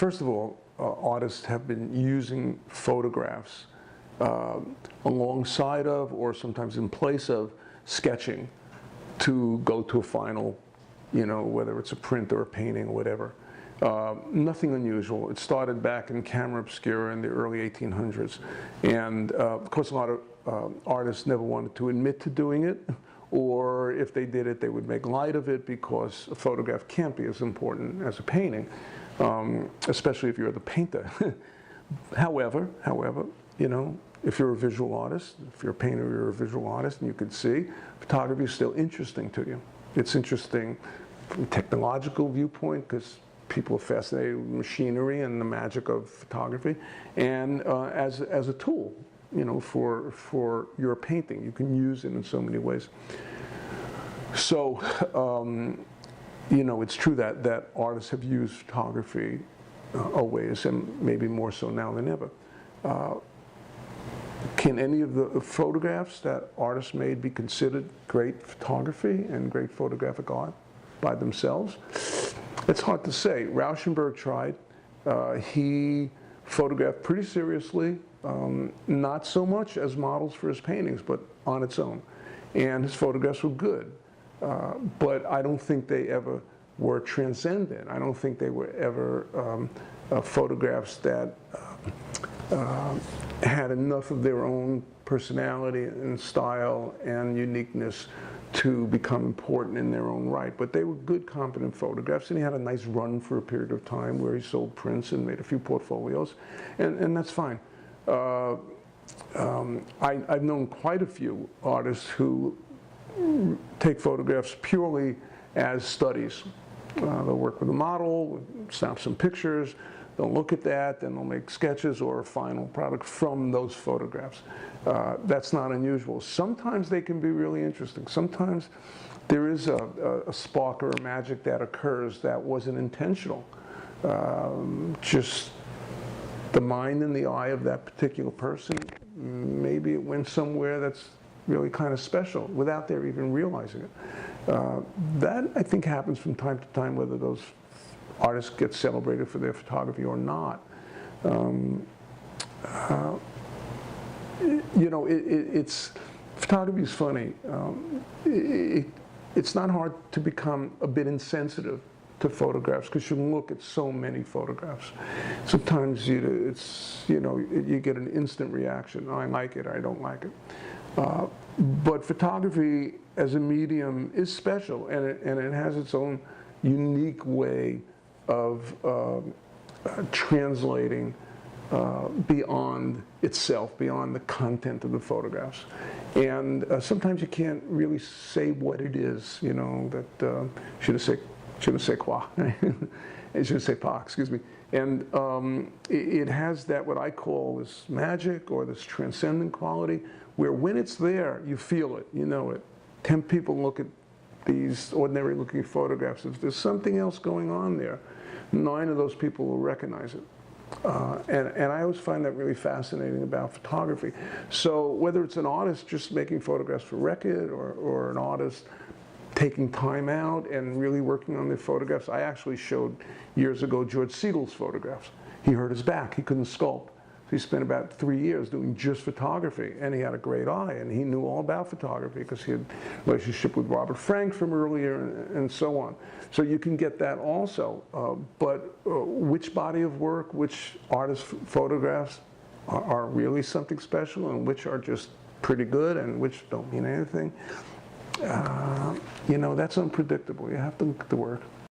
first of all, artists have been using photographs alongside of, or sometimes in place of, sketching to go to a final, whether it's a print or a painting or whatever. Nothing unusual. It started back in camera obscura in the early 1800s. And of course, a lot of artists never wanted to admit to doing it, or if they did it, they would make light of it because a photograph can't be as important as a painting, especially if you're the painter. However, if you're a visual artist, if you're a painter, you're a visual artist, and you can see, photography is still interesting to you. It's interesting from a technological viewpoint because people are fascinated with machinery and the magic of photography, and as a tool, for your painting. You can use it in so many ways. So, it's true that artists have used photography always, and maybe more so now than ever. Can any of the photographs that artists made be considered great photography and great photographic art by themselves? It's hard to say. Rauschenberg tried. He photographed pretty seriously, not so much as models for his paintings, but on its own. And his photographs were good. But I don't think they ever were transcendent. I don't think they were ever photographs that had enough of their own personality and style and uniqueness to become important in their own right. But they were good, competent photographs, and he had a nice run for a period of time where he sold prints and made a few portfolios, and that's fine. I've known quite a few artists who take photographs purely as studies. They'll work with a model, snap some pictures, they'll look at that, then they'll make sketches or a final product from those photographs. That's not unusual. Sometimes they can be really interesting. Sometimes there is a spark or a magic that occurs that wasn't intentional. Just the mind and the eye of that particular person, maybe it went somewhere that's really kind of special without their even realizing it. That, I think, happens from time to time, whether those artists get celebrated for their photography or not. Photography is funny. It's not hard to become a bit insensitive to photographs because you look at so many photographs. Sometimes you get an instant reaction. I like it, I don't like it. But photography as a medium is special, and it has its own unique way of translating beyond itself, beyond the content of the photographs. And sometimes you can't really say what it is, that je ne sais quoi, je ne sais pas, excuse me. And it has that, what I call this magic or this transcendent quality, where when it's there, you feel it, you know it. 10 people look at these ordinary looking photographs. If there's something else going on there, 9 of those people will recognize it. And I always find that really fascinating about photography. So whether it's an artist just making photographs for record, or an artist taking time out and really working on their photographs. I actually showed years ago George Siegel's photographs. He hurt his back, he couldn't sculpt. He spent about 3 years doing just photography, and he had a great eye, and he knew all about photography because he had a relationship with Robert Frank from earlier, and so on. So you can get that also, but which body of work, which artist photographs are really something special, and which are just pretty good, and which don't mean anything, that's unpredictable. You have to look at the work.